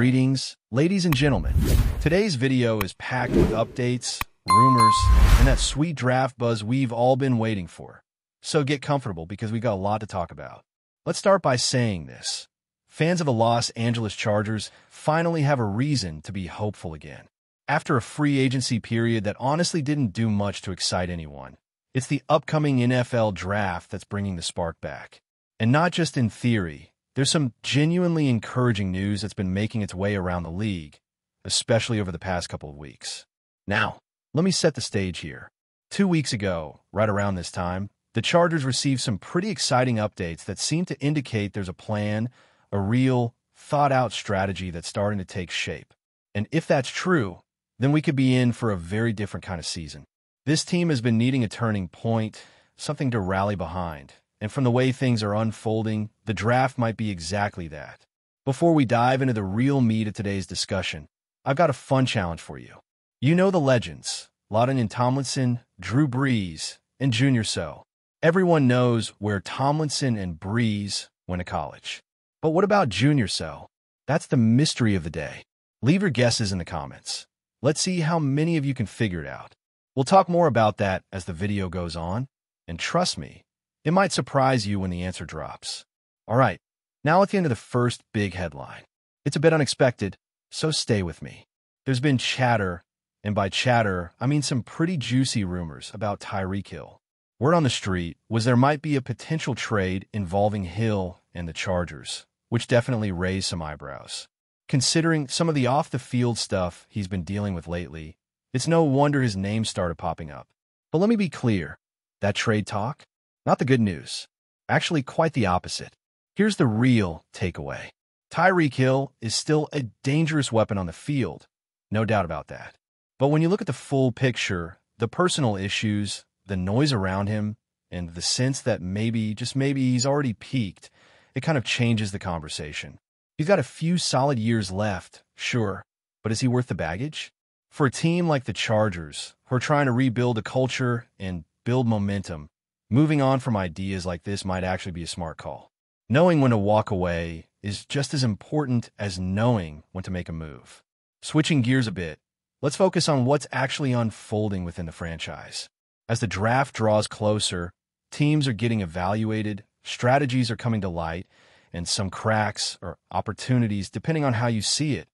Greetings, ladies and gentlemen. Today's video is packed with updates, rumors, and that sweet draft buzz we've all been waiting for. So get comfortable because we got a lot to talk about. Let's start by saying this. Fans of the Los Angeles Chargers finally have a reason to be hopeful again. After a free agency period that honestly didn't do much to excite anyone, it's the upcoming NFL draft that's bringing the spark back. And not just in theory. There's some genuinely encouraging news that's been making its way around the league, especially over the past couple of weeks. Now, let me set the stage here. 2 weeks ago, right around this time, the Chargers received some pretty exciting updates that seem to indicate there's a plan, a real, thought-out strategy that's starting to take shape. And if that's true, then we could be in for a very different kind of season. This team has been needing a turning point, something to rally behind. And from the way things are unfolding, the draft might be exactly that. Before we dive into the real meat of today's discussion, I've got a fun challenge for you. You know the legends, LaDainian Tomlinson, Drew Brees, and Junior Seau. Everyone knows where Tomlinson and Brees went to college. But what about Junior Seau? That's the mystery of the day. Leave your guesses in the comments. Let's see how many of you can figure it out. We'll talk more about that as the video goes on, and trust me, it might surprise you when the answer drops. All right, now at the end of the first big headline. It's a bit unexpected, so stay with me. There's been chatter, and by chatter, I mean some pretty juicy rumors about Tyreek Hill. Word on the street was there might be a potential trade involving Hill and the Chargers, which definitely raised some eyebrows. Considering some of the off-the-field stuff he's been dealing with lately, it's no wonder his name started popping up. But let me be clear, that trade talk? Not the good news. Actually, quite the opposite. Here's the real takeaway. Tyreek Hill is still a dangerous weapon on the field, no doubt about that. But when you look at the full picture, the personal issues, the noise around him, and the sense that maybe, just maybe, he's already peaked, it kind of changes the conversation. He's got a few solid years left, sure, but is he worth the baggage? For a team like the Chargers, who are trying to rebuild a culture and build momentum, moving on from ideas like this might actually be a smart call. Knowing when to walk away is just as important as knowing when to make a move. Switching gears a bit, let's focus on what's actually unfolding within the franchise. As the draft draws closer, teams are getting evaluated, strategies are coming to light, and some cracks or opportunities, depending on how you see it,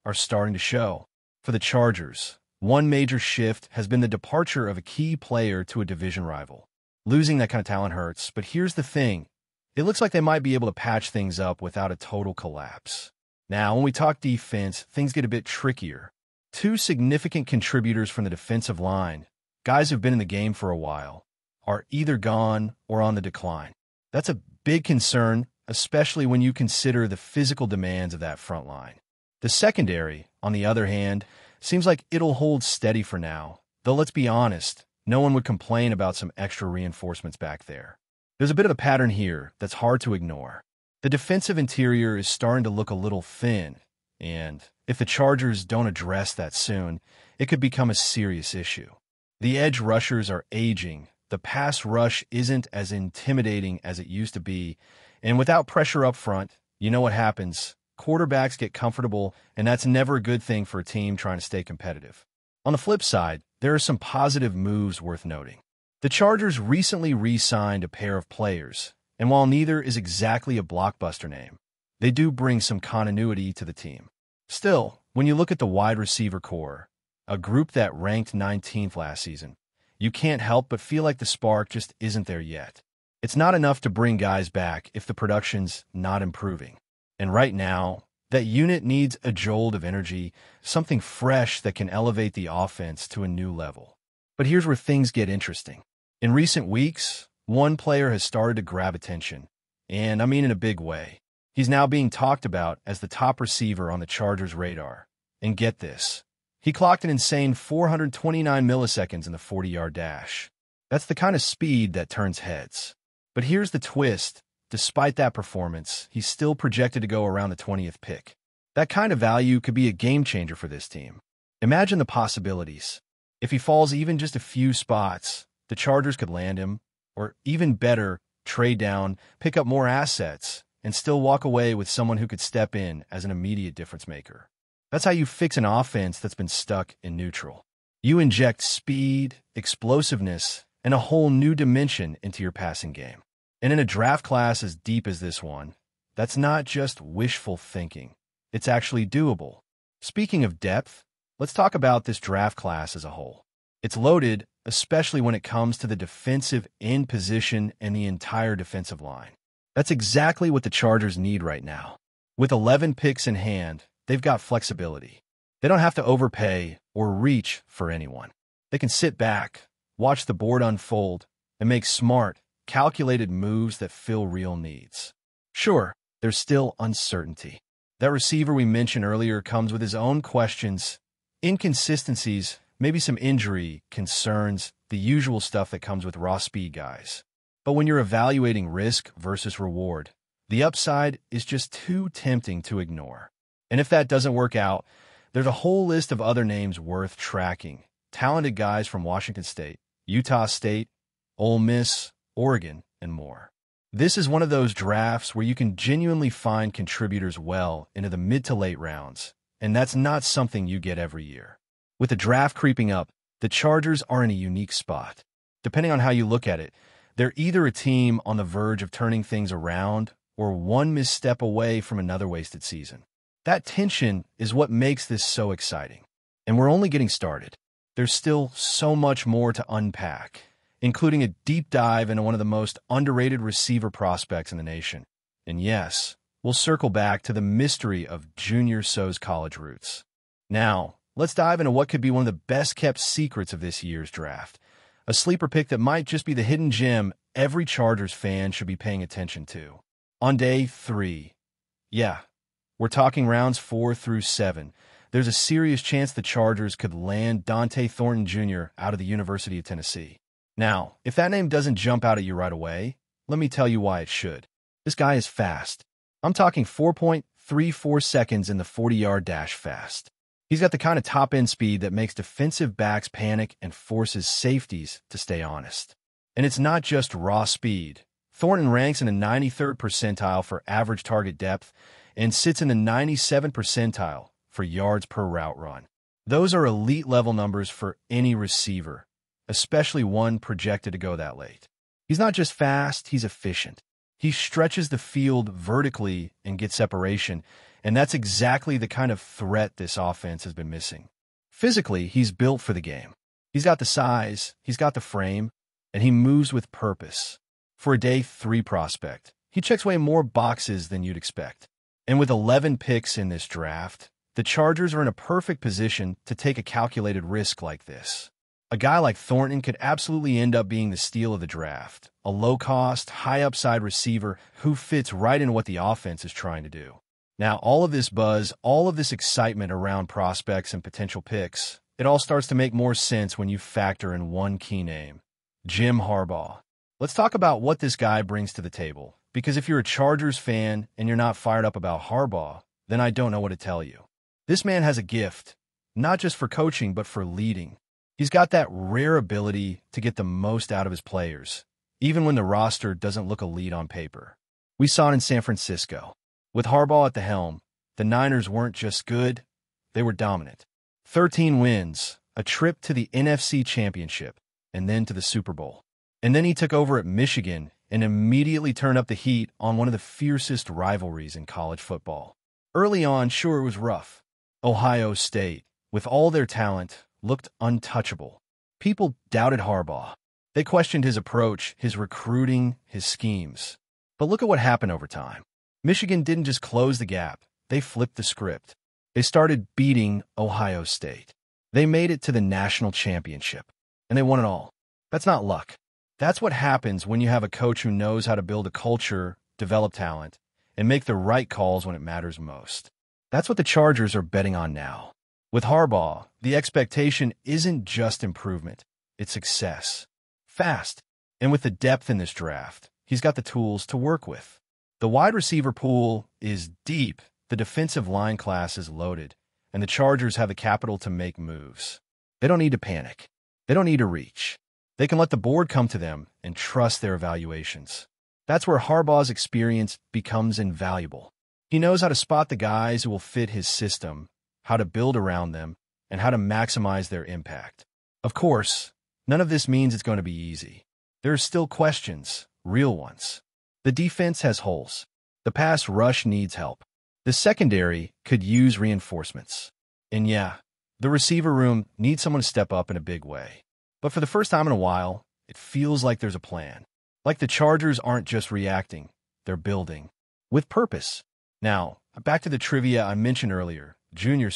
are starting to show. For the Chargers, one major shift has been the departure of a key player to a division rival. Losing that kind of talent hurts, but here's the thing. It looks like they might be able to patch things up without a total collapse. Now, when we talk defense, things get a bit trickier. Two significant contributors from the defensive line, guys who've been in the game for a while, are either gone or on the decline. That's a big concern, especially when you consider the physical demands of that front line. The secondary, on the other hand, seems like it'll hold steady for now, though let's be honest, no one would complain about some extra reinforcements back there. There's a bit of a pattern here that's hard to ignore. The defensive interior is starting to look a little thin, and if the Chargers don't address that soon, it could become a serious issue. The edge rushers are aging, the pass rush isn't as intimidating as it used to be, and without pressure up front, you know what happens. Quarterbacks get comfortable, and that's never a good thing for a team trying to stay competitive. On the flip side, there are some positive moves worth noting. The Chargers recently re-signed a pair of players, and while neither is exactly a blockbuster name, they do bring some continuity to the team. Still, when you look at the wide receiver core, a group that ranked 19th last season, you can't help but feel like the spark just isn't there yet. It's not enough to bring guys back if the production's not improving. And right now, that unit needs a jolt of energy, something fresh that can elevate the offense to a new level. But here's where things get interesting. In recent weeks, one player has started to grab attention, and I mean in a big way. He's now being talked about as the top receiver on the Chargers' radar. And get this, he clocked an insane 429 milliseconds in the 40-yard dash. That's the kind of speed that turns heads. But here's the twist. Despite that performance, he's still projected to go around the 20th pick. That kind of value could be a game-changer for this team. Imagine the possibilities. If he falls even just a few spots, the Chargers could land him, or even better, trade down, pick up more assets, and still walk away with someone who could step in as an immediate difference maker. That's how you fix an offense that's been stuck in neutral. You inject speed, explosiveness, and a whole new dimension into your passing game. And in a draft class as deep as this one, that's not just wishful thinking. It's actually doable. Speaking of depth, let's talk about this draft class as a whole. It's loaded, especially when it comes to the defensive end position and the entire defensive line. That's exactly what the Chargers need right now. With 11 picks in hand, they've got flexibility. They don't have to overpay or reach for anyone. They can sit back, watch the board unfold, and make smart, calculated moves that fill real needs. Sure, there's still uncertainty. That receiver we mentioned earlier comes with his own questions, inconsistencies, maybe some injury, concerns, the usual stuff that comes with raw speed guys. But when you're evaluating risk versus reward, the upside is just too tempting to ignore. And if that doesn't work out, there's a whole list of other names worth tracking. Talented guys from Washington State, Utah State, Ole Miss, Oregon, and more. This is one of those drafts where you can genuinely find contributors well into the mid to late rounds, and that's not something you get every year. With the draft creeping up, the Chargers are in a unique spot. Depending on how you look at it, they're either a team on the verge of turning things around or one misstep away from another wasted season. That tension is what makes this so exciting. And we're only getting started. There's still so much more to unpack, including a deep dive into one of the most underrated receiver prospects in the nation. And yes, we'll circle back to the mystery of Junior Seau's college roots. Now, let's dive into what could be one of the best-kept secrets of this year's draft, a sleeper pick that might just be the hidden gem every Chargers fan should be paying attention to. On day 3, we're talking rounds 4 through 7, there's a serious chance the Chargers could land Dante Thornton Jr. out of the University of Tennessee. Now, if that name doesn't jump out at you right away, let me tell you why it should. This guy is fast. I'm talking 4.34 seconds in the 40-yard dash fast. He's got the kind of top-end speed that makes defensive backs panic and forces safeties to stay honest. And it's not just raw speed. Thornton ranks in the 93rd percentile for average target depth and sits in the 97th percentile for yards per route run. Those are elite-level numbers for any receiver, especially one projected to go that late. He's not just fast, he's efficient. He stretches the field vertically and gets separation, and that's exactly the kind of threat this offense has been missing. Physically, he's built for the game. He's got the size, he's got the frame, and he moves with purpose. For a day 3 prospect, he checks way more boxes than you'd expect. And with 11 picks in this draft, the Chargers are in a perfect position to take a calculated risk like this. A guy like Thornton could absolutely end up being the steal of the draft, a low-cost, high-upside receiver who fits right in what the offense is trying to do. Now, all of this buzz, all of this excitement around prospects and potential picks, it all starts to make more sense when you factor in one key name, Jim Harbaugh. Let's talk about what this guy brings to the table, because if you're a Chargers fan and you're not fired up about Harbaugh, then I don't know what to tell you. This man has a gift, not just for coaching, but for leading. He's got that rare ability to get the most out of his players, even when the roster doesn't look elite on paper. We saw it in San Francisco. With Harbaugh at the helm, the Niners weren't just good, they were dominant. 13 wins, a trip to the NFC Championship, and then to the Super Bowl. And then he took over at Michigan and immediately turned up the heat on one of the fiercest rivalries in college football. Early on, sure, it was rough. Ohio State, with all their talent, looked untouchable. People doubted Harbaugh. They questioned his approach, his recruiting, his schemes. But look at what happened over time. Michigan didn't just close the gap, they flipped the script. They started beating Ohio State. They made it to the national championship, and they won it all. That's not luck. That's what happens when you have a coach who knows how to build a culture, develop talent, and make the right calls when it matters most. That's what the Chargers are betting on now. With Harbaugh, the expectation isn't just improvement, it's success. Fast. And with the depth in this draft, he's got the tools to work with. The wide receiver pool is deep, the defensive line class is loaded, and the Chargers have the capital to make moves. They don't need to panic. They don't need to reach. They can let the board come to them and trust their evaluations. That's where Harbaugh's experience becomes invaluable. He knows how to spot the guys who will fit his system, how to build around them, and how to maximize their impact. Of course, none of this means it's going to be easy. There are still questions, real ones. The defense has holes. The pass rush needs help. The secondary could use reinforcements. And yeah, the receiver room needs someone to step up in a big way. But for the first time in a while, it feels like there's a plan. Like the Chargers aren't just reacting, they're building. With purpose. Now, back to the trivia I mentioned earlier. Junior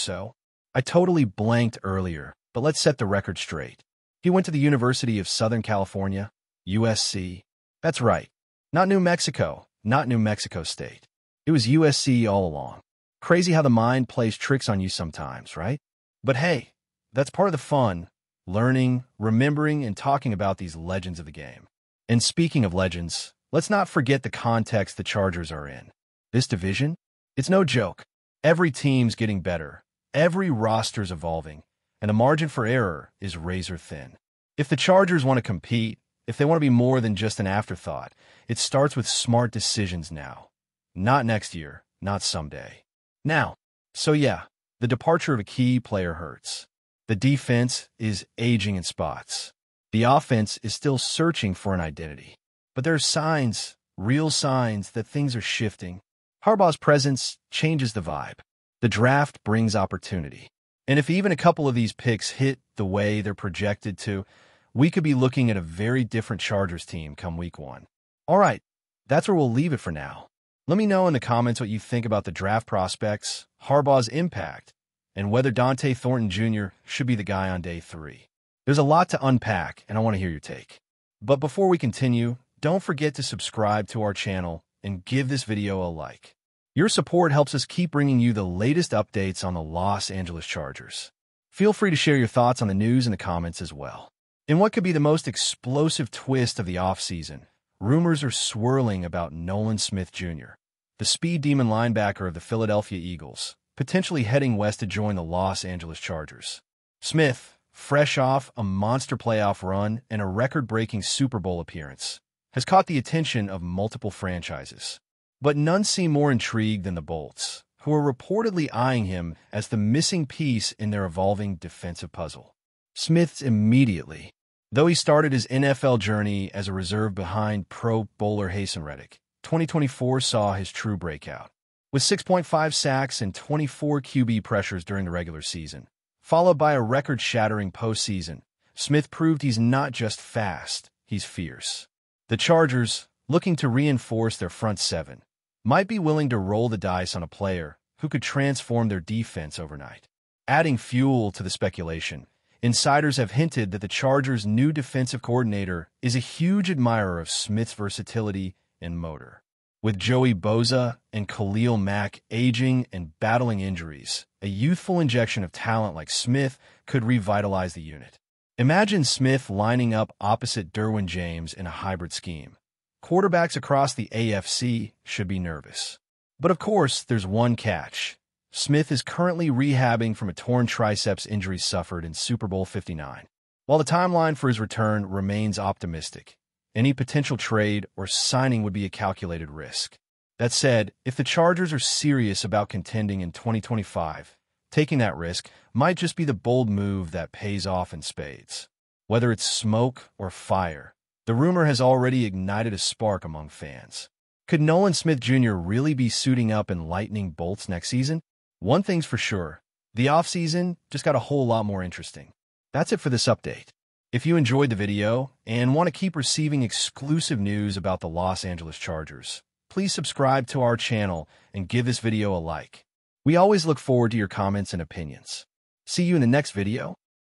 I totally blanked earlier, but let's set the record straight. He went to the University of Southern California, USC. That's right. Not New Mexico, not New Mexico State. It was USC all along. Crazy how the mind plays tricks on you sometimes, right? But hey, that's part of the fun, learning, remembering, and talking about these legends of the game. And speaking of legends, let's not forget the context the Chargers are in. This division? It's no joke. Every team's getting better, every roster's evolving, and the margin for error is razor thin. If the Chargers want to compete, if they want to be more than just an afterthought, it starts with smart decisions now. Not next year, not someday. Now, the departure of a key player hurts. The defense is aging in spots. The offense is still searching for an identity. But there are signs, real signs, that things are shifting. Harbaugh's presence changes the vibe. The draft brings opportunity. And if even a couple of these picks hit the way they're projected to, we could be looking at a very different Chargers team come week 1. All right, that's where we'll leave it for now. Let me know in the comments what you think about the draft prospects, Harbaugh's impact, and whether Dante Thornton Jr. should be the guy on day 3. There's a lot to unpack, and I want to hear your take. But before we continue, don't forget to subscribe to our channel and give this video a like. Your support helps us keep bringing you the latest updates on the Los Angeles Chargers. Feel free to share your thoughts on the news in the comments as well. In what could be the most explosive twist of the offseason, rumors are swirling about Nolan Smith Jr., the speed demon linebacker of the Philadelphia Eagles, potentially heading west to join the Los Angeles Chargers. Smith, fresh off a monster playoff run and a record-breaking Super Bowl appearance, has caught the attention of multiple franchises. But none seem more intrigued than the Bolts, who are reportedly eyeing him as the missing piece in their evolving defensive puzzle. Smith's immediately, though he started his NFL journey as a reserve behind Pro Bowler Haason Reddick, 2024 saw his true breakout. With 6.5 sacks and 24 QB pressures during the regular season, followed by a record-shattering postseason, Smith proved he's not just fast, he's fierce. The Chargers, looking to reinforce their front seven, might be willing to roll the dice on a player who could transform their defense overnight. Adding fuel to the speculation, insiders have hinted that the Chargers' new defensive coordinator is a huge admirer of Smith's versatility and motor. With Joey Bosa and Khalil Mack aging and battling injuries, a youthful injection of talent like Smith could revitalize the unit. Imagine Smith lining up opposite Derwin James in a hybrid scheme. Quarterbacks across the AFC should be nervous. But of course, there's one catch. Smith is currently rehabbing from a torn triceps injury suffered in Super Bowl 59. While the timeline for his return remains optimistic, any potential trade or signing would be a calculated risk. That said, if the Chargers are serious about contending in 2025, taking that risk might just be the bold move that pays off in spades. Whether it's smoke or fire, the rumor has already ignited a spark among fans. Could Nolan Smith Jr. really be suiting up in lightning bolts next season? One thing's for sure, the offseason just got a whole lot more interesting. That's it for this update. If you enjoyed the video and want to keep receiving exclusive news about the Los Angeles Chargers, please subscribe to our channel and give this video a like. We always look forward to your comments and opinions. See you in the next video.